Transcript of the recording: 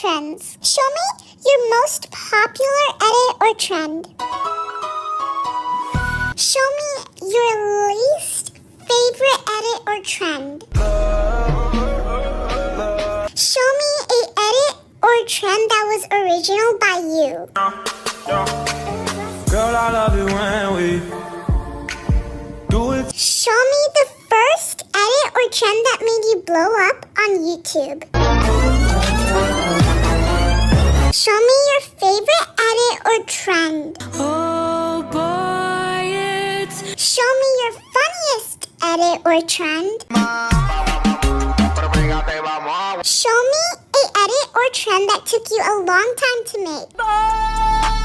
trends. Show me your most popular edit or trend. Show me your least favorite edit or trend. Show me a edit or trend that was original by you. Girl, I love it when we do it. Show me the first edit or trend that made you blow up on YouTube. Show me your favorite edit or trend. Oh boy, it's Show me your funniest edit or trend. Show me a edit or trend that took you a long time to make.